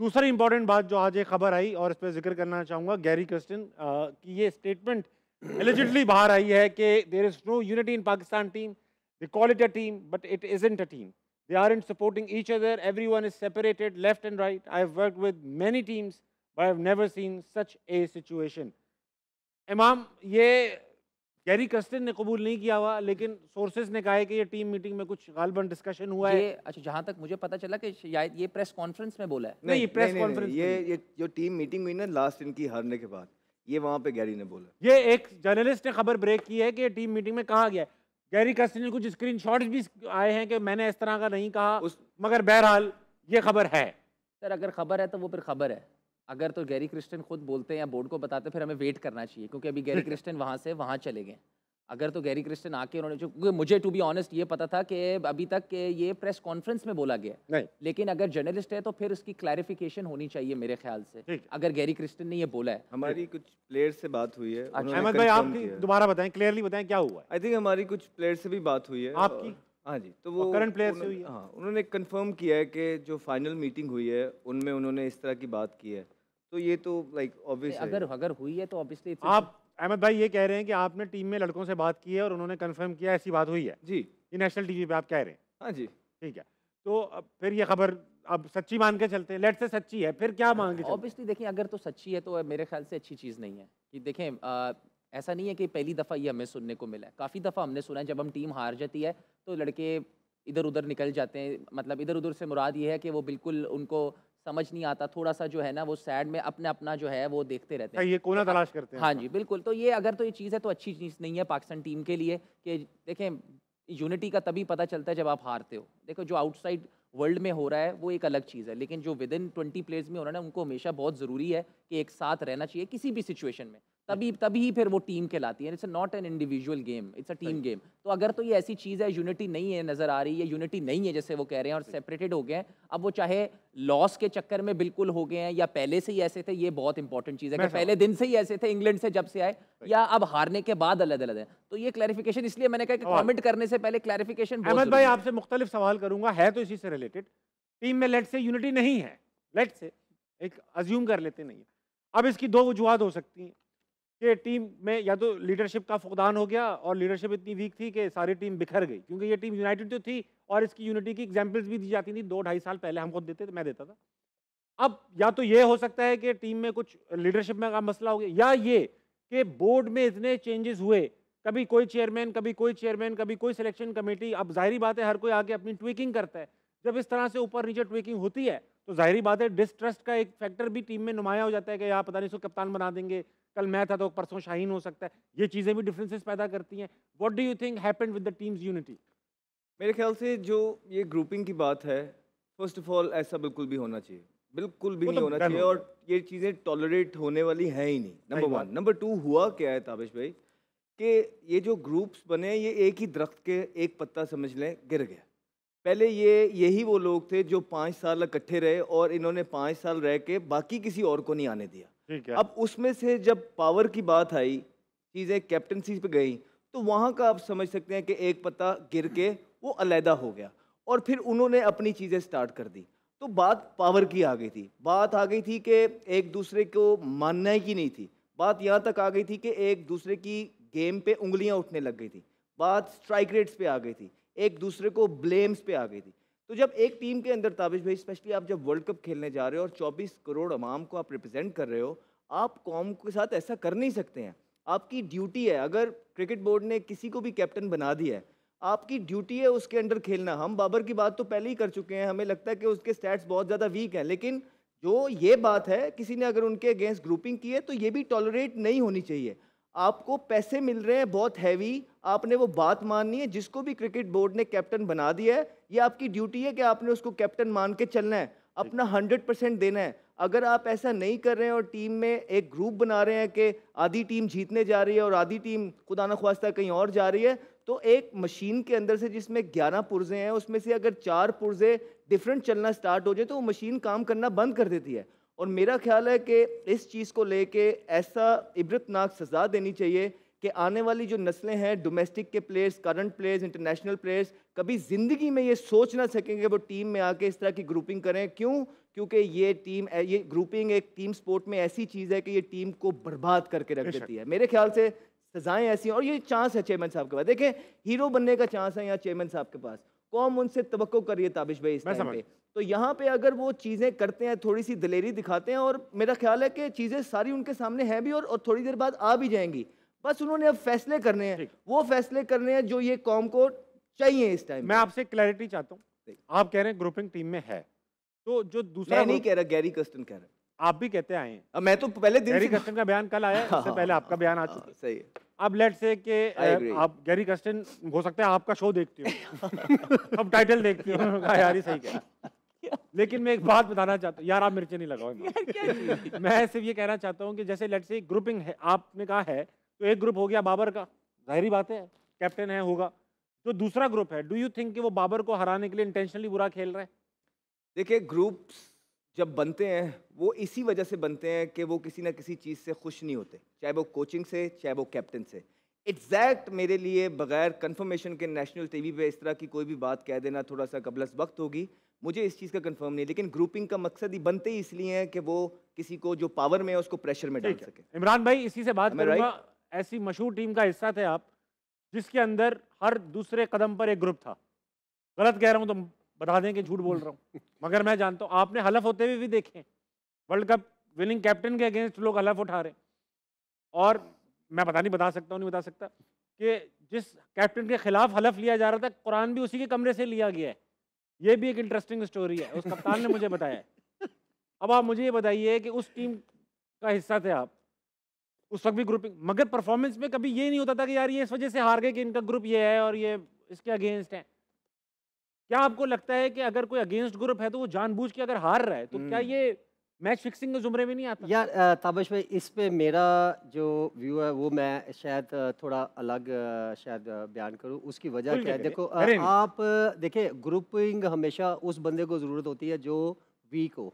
दूसरी इंपॉर्टेंट बात जो आज एक खबर आई और इस पर जिक्र करना चाहूंगा, गैरी कर्स्टन की ये स्टेटमेंट एलिजिडली बाहर आई है कि there is no unity in Pakistan team, they call it a team but it isn't a team, they aren't supporting each other, everyone is separated left and right, I have worked with many teams but I have never seen such a situation. Imam, ये Gary Kirsten ने कबूल नहीं किया हुआ, लेकिन sources ने कहा है कि ये टीम मीटिंग में कुछ गालबन डिस्कशन हुआ है। ये अच्छा, जहाँ तक मुझे पता चला कि शायद ये प्रेस कॉन्फ्रेंस में बोला है। नहीं, प्रेस कॉन्फ्रेंस ये जो टीम मीटिंग हुई ना लास्ट इनकी हारने के बाद, ये वहाँ पे गैरी ने बोला। ये एक जर्नलिस्ट ने खबर ब्रेक की है कि टीम मीटिंग में कहा गया है। गैरी कर्स्टन ने कुछ स्क्रीनशॉट्स भी आए हैं कि मैंने इस तरह का नहीं कहा, मगर बहरहाल ये खबर है। सर अगर खबर है तो वो फिर खबर है, अगर तो गैरी क्रिस्टन खुद बोलते हैं या बोर्ड को बताते फिर हमें वेट करना चाहिए, क्योंकि अभी गैरी क्रिस्टन वहाँ से वहाँ चले गए। अगर तो गैरी क्रिस्टन आके उन्होंने, क्योंकि मुझे टू बी ऑनेस्ट ये पता था कि अभी तक के ये प्रेस कॉन्फ्रेंस में बोला गया नहीं, लेकिन अगर जर्नलिस्ट है तो फिर उसकी क्लैरिफिकेशन होनी चाहिए मेरे ख्याल से। अगर गैरी क्रिस्टन ने ये बोला है, हमारी कुछ प्लेयर से बात हुई है। अहमद भाई आप दोबारा बताएं, क्लियरली बताएं क्या हुआ है। आई थिंक हमारी कुछ प्लेयर से भी बात हुई है आपकी। हाँ जी, तो वो करंट प्लेयर से हुई है। हाँ, उन्होंने कंफर्म किया है कि जो फाइनल मीटिंग हुई है उनमें उन्होंने इस तरह की बात की है, तो ये तो लाइक ऑब्वियस है। अगर हुई है तो ऑब्वियसली आप अहमद भाई ये कह रहे हैं कि आपने टीम में लड़कों से बात की है और उन्होंने कंफर्म किया ऐसी बात हुई है जी, ये नेशनल टीवी पे आप कह रहे हैं। हाँ जी, ठीक है, तो अब फिर ये खबर अब सच्ची मान के चलते हैं, लेट से सच्ची है, फिर क्या मान के चलते? ऑब्वियसली देखिए, अगर तो सच्ची है तो मेरे ख्याल से अच्छी चीज़ नहीं है कि देखें, ऐसा नहीं है कि पहली दफ़ा ये हमें सुनने को मिला है, काफ़ी दफ़ा हमने सुना है जब हम टीम हार जाती है तो लड़के इधर उधर निकल जाते हैं। मतलब इधर उधर से मुराद ये है कि वो बिल्कुल उनको समझ नहीं आता, थोड़ा सा जो है ना वो सैड में अपने अपना जो है वो देखते रहते हैं, ये कोना तलाश करते हैं। हाँ जी बिल्कुल। तो ये अगर तो ये चीज़ है तो अच्छी चीज़ नहीं है पाकिस्तान टीम के लिए कि देखें, यूनिटी का तभी पता चलता है जब आप हारते हो। देखो जो आउटसाइड वर्ल्ड में हो रहा है वो एक अलग चीज़ है, लेकिन जो विद इन 20 प्लेयर्स में हो रहा है ना, उनको हमेशा बहुत ज़रूरी है कि एक साथ रहना चाहिए किसी भी सिचुएशन में, तभी फिर वो टीम कहलाती है। It's not an individual game, it's a team game. तो अगर तो ये ऐसी चीज़ है, यूनिटी नहीं है, नज़र आ रही है यूनिटी नहीं है जैसे वो कह रहे हैं और सेपरेटेड हो गए हैं, अब वो चाहे लॉस के चक्कर में बिल्कुल हो गए हैं या पहले से ही ऐसे थे, ये बहुत इंपॉर्टेंट चीज़ है कि पहले दिन से ही ऐसे थे इंग्लैंड से जब से आए, या अब हारने के बाद अलग अलग है। तो ये क्लैरिफिकेशन, इसलिए मैंने कहा कि कमेंट करने से पहले क्लैरिफिकेशन। अहमद भाई आपसे मुख्तलिफ सवाल करूंगा, है तो इसी से रिलेटेड। टीम में लेट से यूनिटी नहीं है, लेट से एक अज्यूम कर लेते नहीं है। अब इसकी दो वजूहत हो सकती हैं कि टीम में या तो लीडरशिप का फुकदान हो गया और लीडरशिप इतनी वीक थी कि सारी टीम बिखर गई, क्योंकि ये टीम यूनाइटेड तो थी और इसकी यूनिटी की एग्जांपल्स भी दी जाती थी 2-2.5 साल पहले, हम खुद देते थे, मैं देता था। अब या तो ये हो सकता है कि टीम में कुछ लीडरशिप में का मसला हो गया, या ये कि बोर्ड में इतने चेंजेस हुए, कभी कोई चेयरमैन, कभी कोई चेयरमैन, कभी कोई सिलेक्शन कमेटी। अब जाहिर बात है हर कोई आके अपनी ट्विकिंग करता है, जब इस तरह से ऊपर नीचे ट्विकिंग होती है तो जाहिर बात है डिस्ट्रस्ट का एक फैक्टर भी टीम में नुमाया हो जाता है कि यार पता नहीं इसको कप्तान बना देंगे, कल मैं था तो परसों शाहीन हो सकता है। ये चीज़ें भी डिफरेंसेस पैदा करती हैं। What do you think happened with the teams unity? मेरे ख्याल से जो ये ग्रुपिंग की बात है, फर्स्ट ऑफ ऑल ऐसा बिल्कुल भी होना चाहिए, बिल्कुल भी नहीं होना चाहिए, और ये चीज़ें टॉलरेट होने वाली हैं ही नहीं, नंबर 1। नंबर 2, हुआ क्या है ताबिश भाई कि ये जो ग्रुप्स बने, ये एक ही दरख्त के एक पत्ता समझ लें गिर गया। पहले यही वो लोग थे जो 5 साल इकट्ठे रहे और इन्होंने 5 साल रह के बाकी किसी और को नहीं आने दिया। अब उसमें से जब पावर की बात आई, चीज़ें कैप्टनसी पे गई, तो वहाँ का आप समझ सकते हैं कि एक पत्ता गिर के वो अलहदा हो गया और फिर उन्होंने अपनी चीज़ें स्टार्ट कर दी। तो बात पावर की आ गई थी, बात आ गई थी कि एक दूसरे को मानना ही नहीं थी, बात यहाँ तक आ गई थी कि एक दूसरे की गेम पे उंगलियाँ उठने लग गई थी, बात स्ट्राइक रेट्स पे आ गई थी, एक दूसरे को ब्लेम्स पे आ गई थी। तो जब एक टीम के अंदर ताबिश भाई, स्पेशली आप जब वर्ल्ड कप खेलने जा रहे हो और 24 करोड़ अवाम को आप रिप्रेजेंट कर रहे हो, आप कौम के साथ ऐसा कर नहीं सकते हैं। आपकी ड्यूटी है, अगर क्रिकेट बोर्ड ने किसी को भी कैप्टन बना दिया है, आपकी ड्यूटी है उसके अंडर खेलना। हम बाबर की बात तो पहले ही कर चुके हैं, हमें लगता है कि उसके स्टैट्स बहुत ज़्यादा वीक हैं, लेकिन जो ये बात है किसी ने अगर उनके अगेंस्ट ग्रुपिंग की है तो ये भी टॉलरेट नहीं होनी चाहिए। आपको पैसे मिल रहे हैं बहुत हैवी, आपने वो बात माननी है। जिसको भी क्रिकेट बोर्ड ने कैप्टन बना दिया है, ये आपकी ड्यूटी है कि आपने उसको कैप्टन मान के चलना है, अपना 100% देना है। अगर आप ऐसा नहीं कर रहे हैं और टीम में एक ग्रुप बना रहे हैं कि आधी टीम जीतने जा रही है और आधी टीम खुदा न ख्वास्ता कहीं और जा रही है, तो एक मशीन के अंदर से जिसमें 11 पुर्जे हैं, उसमें से अगर 4 पुर्जे डिफरेंट चलना स्टार्ट हो जाए तो वो मशीन काम करना बंद कर देती है। और मेरा ख्याल है कि इस चीज़ को लेके ऐसा इबरतनाक सज़ा देनी चाहिए कि आने वाली जो नस्लें हैं, डोमेस्टिक के players, current players, international players, कभी ज़िंदगी में ये सोच ना सकेंगे वो टीम में आके इस तरह की ग्रुपिंग करें। क्यों? क्योंकि ये ग्रुपिंग एक टीम स्पोर्ट में ऐसी चीज़ है कि ये टीम को बर्बाद करके रख देती है। मेरे ख्याल से सजाएं ऐसी हैं, और ये चांस है चेयरमैन साहब के पास। देखें, हीरो बनने का चांस है यहाँ चेयरमैन साहब के पास। कौम उनसे तवक्को कर रही है ताबिश भाई इस टाइम पे। तो यहाँ पे अगर वो चीज़ें करते हैं, थोड़ी सी दिलेरी दिखाते हैं, और मेरा ख्याल है कि चीज़ें सारी उनके सामने हैं भी, और थोड़ी देर बाद आ भी जाएंगी। बस उन्होंने अब फैसले करने हैं, वो फैसले करने हैं जो ये कौम को चाहिए इस टाइम। मैं आपसे क्लैरिटी चाहता हूँ, आप कह रहे हैं ग्रुपिंग टीम में है, तो जो दूसरा मैं नहीं कह रहा, गैरी कर्स्टन कह रहा है। आप भी कहते आए हैं। अब मैं तो पहले दिन गैरी कर्स्टन का बयान कल आया, इससे पहले आपका बयान आ चुका है। सही है। अब लेट्स से कि आप गैरी कर्स्टन, हो सकता है आपका शो देखती हो, अब टाइटल देखती हो, यार ही सही कह। लेकिन मैं एक बात बताना चाहता हूँ, यार आप मिर्ची नहीं लगाओ। मैं सिर्फ ये कहना चाहता हूँ कि जैसे लेट्स से ग्रुपिंग है, आपने कहा है, तो एक ग्रुप हो गया बाबर का, जाहिर बात है कैप्टन है, होगा। जो दूसरा ग्रुप है, डू यू थिंक कि वो बाबर को हराने के लिए इंटेंशनली बुरा खेल रहे हैं? देखिए, ग्रुप्स जब बनते हैं वो इसी वजह से बनते हैं कि वो किसी ना किसी चीज़ से खुश नहीं होते, चाहे वो कोचिंग से, चाहे वो कैप्टन से। एग्जैक्ट मेरे लिए बगैर कंफर्मेशन के नेशनल टीवी पे इस तरह की कोई भी बात कह देना थोड़ा सा कबलस वक्त होगी, मुझे इस चीज़ का कंफर्म नहीं। लेकिन ग्रुपिंग का मकसद ही बनते ही इसलिए है कि वो किसी को जो पावर में है उसको प्रेशर में डाल सके। इमरान भाई, इसी से बात करूंगा। ऐसी मशहूर टीम का हिस्सा थे आप जिसके अंदर हर दूसरे कदम पर एक ग्रुप था। गलत कह रहा हूं तो बता दें कि झूठ बोल रहा हूं, मगर मैं जानता हूं आपने हलफ होते हुए भी देखे। वर्ल्ड कप विनिंग कैप्टन के अगेंस्ट लोग हलफ उठा रहे, और मैं बता सकता हूं, नहीं बता सकता कि जिस कैप्टन के खिलाफ हलफ लिया जा रहा था, कुरान भी उसी के कमरे से लिया गया है। ये भी एक इंटरेस्टिंग स्टोरी है, उस कप्तान ने मुझे बताया है। अब आप मुझे ये बताइए कि उस टीम का हिस्सा थे आप, उस वक्त भी ग्रुपिंग, मगर परफॉर्मेंस में कभी ये नहीं होता था कि यार ये इस वजह से हार गए कि इनका ग्रुप ये है और ये इसके अगेंस्ट है। क्या आपको लगता है कि अगर कोई अगेंस्ट ग्रुप है तो वो जानबूझ के अगर हार रहा है, तो क्या ये मैच फिक्सिंग के जुमरे में नहीं आता? यार ताबिश भाई, इस पे मेरा जो व्यू है वो मैं शायद थोड़ा अलग शायद बयान करूं। उसकी वजह क्या है, देखो आप देखिए, ग्रुपिंग हमेशा उस बंदे को ज़रूरत होती है जो वीक हो,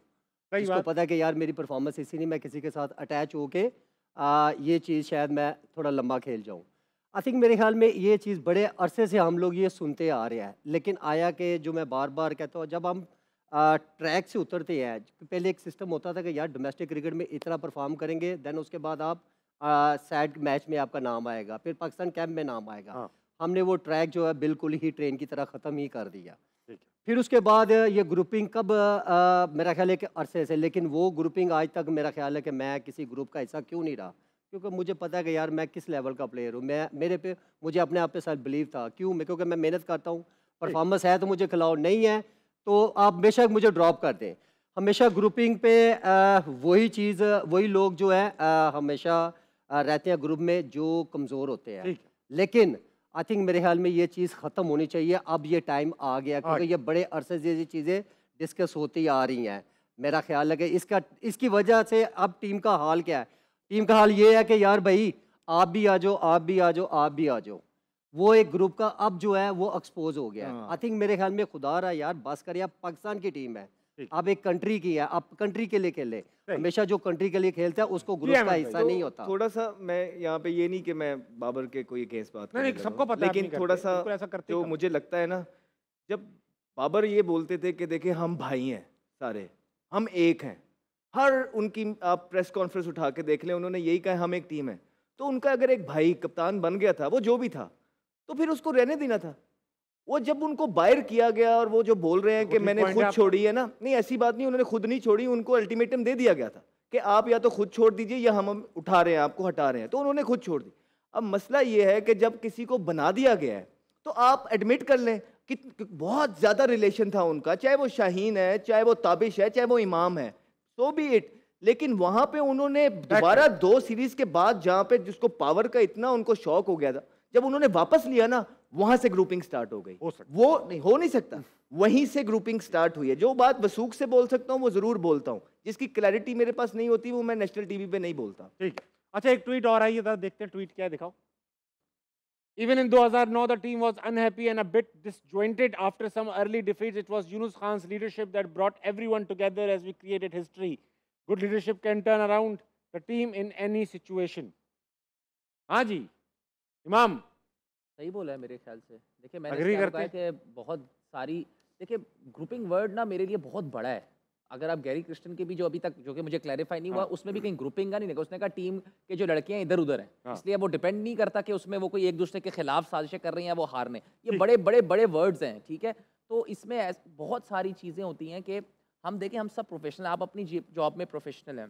जिसको पता है कि यार मेरी परफॉर्मेंस इसी नहीं, मैं किसी के साथ अटैच होके ये चीज़ शायद मैं थोड़ा लंबा खेल जाऊँ। आई थिंक मेरे ख्याल में ये चीज़ बड़े अरसे से हम लोग ये सुनते आ रहे हैं, लेकिन आया कि जो मैं बार बार कहता हूँ, जब हम ट्रैक से उतरते हैं, पहले एक सिस्टम होता था कि यार डोमेस्टिक क्रिकेट में इतना परफॉर्म करेंगे, देन उसके बाद आप सैड मैच में आपका नाम आएगा, फिर पाकिस्तान कैंप में नाम आएगा। हाँ। हमने वो ट्रैक जो है बिल्कुल ही ट्रेन की तरह ख़त्म ही कर दिया। फिर उसके बाद ये ग्रुपिंग कब मेरा ख्याल है कि अरसे से, लेकिन वो ग्रुपिंग आज तक मेरा ख्याल है कि मैं किसी ग्रुप का हिस्सा क्यों नहीं रहा, क्योंकि मुझे पता है कि यार मैं किस लेवल का प्लेयर हूँ। मुझे अपने आप पे सेल्फ बिलीव था। क्योंकि मैं मेहनत करता हूँ, परफॉर्मेंस है तो मुझे खिलाओ, नहीं है तो आप बेशक मुझे ड्रॉप कर दें। हमेशा ग्रुपिंग पे वही चीज़, वही लोग जो है हमेशा रहते हैं ग्रुप में जो कमज़ोर होते हैं। लेकिन आई थिंक मेरे ख्याल में ये चीज़ ख़त्म होनी चाहिए। अब ये टाइम आ गया, क्योंकि ये बड़े अरसे से ये चीज़ें डिस्कस होती आ रही हैं। मेरा ख्याल है कि इसकी वजह से अब टीम का हाल क्या है? टीम का हाल ये है कि यार भाई आप भी आ जाओ, आप भी आ जाओ, आप भी आ जाओ। वो एक ग्रुप का अब जो है वो एक्सपोज हो गया है। आई थिंक मेरे ख्याल में खुदा रहा यार, बस करिए, आप पाकिस्तान की टीम है, अब एक कंट्री की है, आप कंट्री के लिए खेले। हमेशा जो कंट्री के लिए खेलता है उसको ग्रुप का हिस्सा नहीं होता। थोड़ा सा मैं यहाँ पे ये नहीं कि मैं बाबर के कोई केस बात नहीं, सबको पता, लेकिन थोड़ा सा जो मुझे लगता है ना, जब बाबर ये बोलते थे कि देखिए हम भाई हैं सारे, हम एक हैं, हर उनकी आप प्रेस कॉन्फ्रेंस उठा के देख लें, उन्होंने यही कहा हम एक टीम है। तो उनका अगर एक भाई कप्तान बन गया था, वो जो भी था, तो फिर उसको रहने देना था। वो जब उनको बाहर किया गया और वो जो बोल रहे हैं कि मैंने खुद छोड़ी है ना, नहीं ऐसी बात नहीं, उन्होंने खुद नहीं छोड़ी, उनको अल्टीमेटम दे दिया गया था कि आप या तो खुद छोड़ दीजिए या हम उठा रहे हैं, आपको हटा रहे हैं, तो उन्होंने खुद छोड़ दी। अब मसला ये है कि जब किसी को बना दिया गया है तो आप एडमिट कर लें कि बहुत ज़्यादा रिलेशन था उनका, चाहे वो शाहीन है, चाहे वो ताबिश है, चाहे वो इमाम है, सो बी इट। लेकिन वहां पे उन्होंने दोबारा 2 सीरीज के बाद, जहां पे जिसको पावर का इतना उनको शौक हो गया था, जब उन्होंने वापस लिया ना, वहां से ग्रुपिंग स्टार्ट हो गई। वो नहीं हो नहीं सकता, वहीं से ग्रुपिंग स्टार्ट हुई है। जो बात वसूख से बोल सकता हूँ वो जरूर बोलता हूँ, जिसकी क्लैरिटी मेरे पास नहीं होती वो मैं नेशनल टीवी पे नहीं बोलता। ठीक, अच्छा एक ट्वीट और आई है, देखते हैं ट्वीट क्या है, दिखाओ। Even in 2009, the team was unhappy and a bit disjointed after some early defeats. It was Yunus Khan's leadership that brought everyone together as we created history. Good leadership can turn around the team in any situation. हाँ जी, इमाम सही बोला है मेरे ख्याल से। देखिए Agree मैंने क्या करते कहा कि बहुत सारी, देखिए ग्रुपिंग वर्ड ना मेरे लिए बहुत बड़ा है। अगर आप गैरी क्रिस्टन के भी जो अभी तक जो कि मुझे क्लैरिफाई नहीं हुआ, उसमें भी कहीं ग्रुपिंग का नहीं देखा। उसने कहा टीम के जो लड़के हैं इधर उधर हैं, इसलिए वो डिपेंड नहीं करता कि उसमें वो कोई एक दूसरे के खिलाफ साजिशें कर रही हैं, वो हारने। ये बड़े बड़े बड़े वर्ड्स हैं, ठीक है। तो इसमें बहुत सारी चीज़ें होती हैं कि हम देखें, हम सब प्रोफेशनल, आप अपनी जॉब में प्रोफेशनल हैं।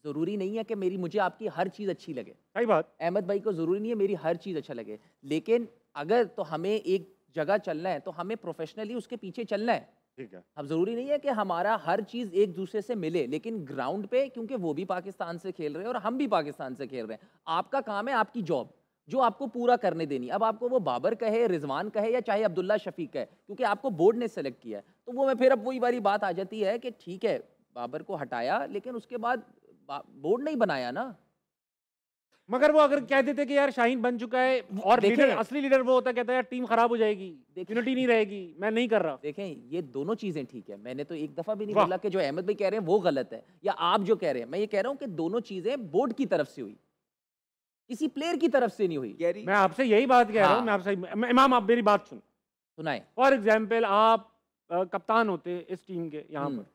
ज़रूरी नहीं है कि मुझे आपकी हर चीज़ अच्छी लगे। सही बात। अहमद भाई को ज़रूरी नहीं है मेरी हर चीज़ अच्छा लगे, लेकिन अगर तो हमें एक जगह चलना है तो हमें प्रोफेशनली उसके पीछे चलना है। ठीक है। अब ज़रूरी नहीं है कि हमारा हर चीज़ एक दूसरे से मिले, लेकिन ग्राउंड पे क्योंकि वो भी पाकिस्तान से खेल रहे हैं और हम भी पाकिस्तान से खेल रहे हैं, आपका काम है, आपकी जॉब जो आपको पूरा करने देनी। अब आपको वो बाबर कहे, रिजवान कहे या चाहे अब्दुल्ला शफीक कहे, क्योंकि आपको बोर्ड ने सेलेक्ट किया है, तो वो मैं फिर अब वही वाली बात आ जाती है कि ठीक है बाबर को हटाया, लेकिन उसके बाद बोर्ड नहीं बनाया ना। मगर वो अगर कह देते कि यार शाहीन बन चुका है और लीडर, असली लीडर वो होता, कहता है यार टीम खराब हो जाएगी, यूनिटी नहीं रहेगी, मैं नहीं कर रहा। देखें ये दोनों चीजें ठीक है, मैंने तो एक दफा भी नहीं बोला कि जो अहमद भाई कह रहे हैं वो गलत है या आप जो कह रहे हैं। मैं ये कह रहा हूं कि दोनों चीजें बोर्ड की तरफ से हुई, किसी प्लेयर की तरफ से नहीं हुई। मैं आपसे यही बात कह रहा हूँ। मैं आपसे, इमाम आप मेरी बात सुनाए। फॉर एग्जाम्पल आप कप्तान होते इस टीम के यहाँ पर,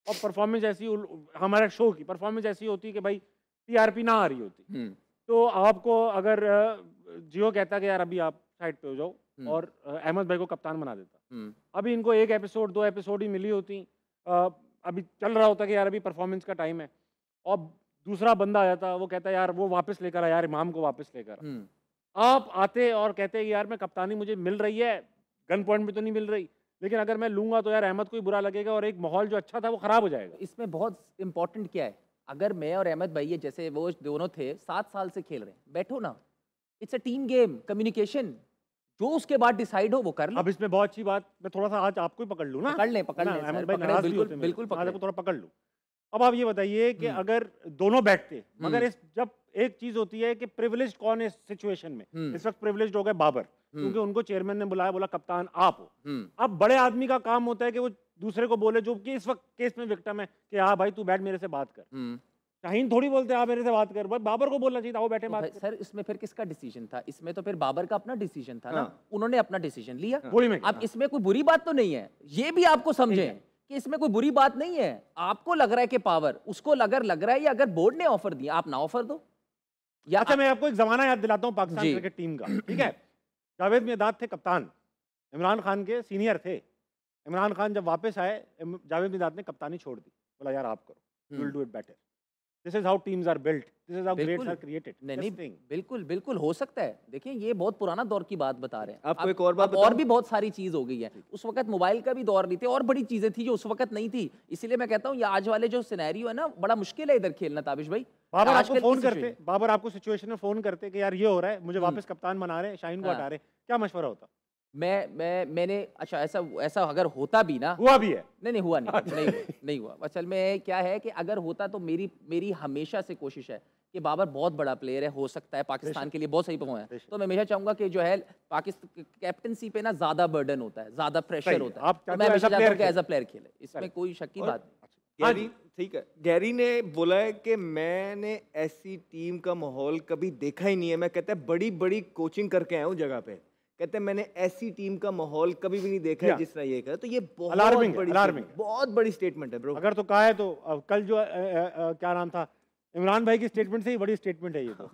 और परफॉर्मेंस ऐसी, हमारे शो की परफॉर्मेंस ऐसी होती कि भाई टीआरपी ना आ रही होती, तो आपको अगर जियो कहता कि यार अभी आप साइड पे हो जाओ और अहमद भाई को कप्तान बना देता। अभी इनको एक एपिसोड 2 एपिसोड ही मिली होती, अभी चल रहा होता कि यार अभी परफॉर्मेंस का टाइम है, और दूसरा बंदा आ जाता, वो कहता यार वो वापस लेकर आ, यार इमाम को वापस लेकर। आप आते और कहते कि यार मैं कप्तानी मुझे मिल रही है, गन पॉइंट में तो नहीं मिल रही, लेकिन अगर मैं लूंगा तो यार अहमद को ही बुरा लगेगा और एक माहौल जो अच्छा था वो खराब हो जाएगा। इसमें बहुत इंपॉर्टेंट क्या है, अगर मैं और अहमद भाई जैसे वो दोनों थे 7 साल से खेल रहे हैं, बैठो ना, it's a team game, communication, जो उसके बाद डिसाइड हो वो कर लो। अब इसमें बहुत अच्छी बात, मैं थोड़ा सा आज आपको ही पकड़ लूँ ना, पकड़ लें अहमद भाई नाराज भी होते हैं, बिल्कुल को थोड़ा पकड़ लूँ। अब आप ये बताइए कि अगर दोनों बैठते, मगर इस जब एक चीज होती है कि प्रिविलेज्ड कौन है इस सिचुएशन में, इस वक्त प्रिविलेज्ड हो गए बाबर, क्योंकि उनको चेयरमैन ने बुलाया, बोला कप्तान आप हो। अब बड़े आदमी का काम होता है कि वो दूसरे को बोले जो कि इस वक्त केस में विक्टिम है कि हाँ भाई तू बैठ मेरे से बात कर। शाहीन थोड़ी बोलते हैं आप मेरे से बात कर, बाबर को बोलना चाहिए था वो बैठे तो बात कर। सर इसमें फिर किसका डिसीजन था? इसमें तो फिर बाबर का अपना डिसीजन था ना, उन्होंने अपना डिसीजन लिया। अब इसमें कोई बुरी बात तो नहीं है, ये भी आपको समझें कि इसमें कोई बुरी बात नहीं है। आपको लग रहा है कि पावर, उसको लग रहा है, या अगर बोर्ड ने ऑफर दिया आप ना ऑफर दो। या अच्छा मैं आपको एक जमाना याद दिलाता हूँ पाकिस्तान क्रिकेट टीम का, ठीक है। जावेद मियांदाद थे कप्तान, इमरान खान के सीनियर थे। इमरान खान जब वापस आए, जावेद मियांदाद ने कप्तानी छोड़ दी, बोला यार आप करो, you will do it better. This is how teams are built. This is how grades are created. नहीं बिल्कुल बिल्कुल हो सकता है। देखिए ये बहुत पुराना दौर की बात बता रहे हैं। आपको एक और बात और भी बहुत सारी चीज हो गई है। उस वक्त मोबाइल का भी दौर नहीं थे और बड़ी चीजें थी जो उस वक्त नहीं थी। इसीलिए मैं कहता हूँ ये आज वाले जो सिनेरियो है ना, बड़ा मुश्किल है इधर खेलना। ताबिश भाई बाबर आपको फोन करते, बाबर आपको सिचुएशन में फोन करते कि यार ये हो रहा है, मुझे वापस कप्तान बना रहे हैं, शाहीन को हटा रहे, क्या मशवरा होता? मैंने अच्छा ऐसा अगर होता भी ना, हुआ भी है? नहीं हुआ नहीं हुआ। असल में क्या है कि अगर होता तो मेरी हमेशा से कोशिश है कि बाबर बहुत बड़ा प्लेयर है, हो सकता है पाकिस्तान के लिए बहुत सही परफॉर्म है, तो मैं हमेशा चाहूंगा कि जो है पाकिस्तान कैप्टनसी पे ना ज्यादा बर्डन होता है, ज्यादा प्रेशर होता है, तो मैं हमेशा चाहता हूं कि एज अ प्लेयर खेले, इसमें कोई शक की बात नहीं। गैरी ठीक है, गैरी ने बोला है कि मैंने ऐसी टीम का माहौल कभी देखा ही नहीं है। मैं कहता है बड़ी बड़ी कोचिंग करके आया हूँ जगह पे, कहते हैं मैंने ऐसी टीम का माहौल कभी भी नहीं देखा है जिस तरह ये कहा। तो ये बहुत बड़ी स्टेटमेंट है ब्रो। अगर तो कहा है तो कल जो क्या नाम था इमरान भाई की स्टेटमेंट से ही बड़ी स्टेटमेंट है ये तो।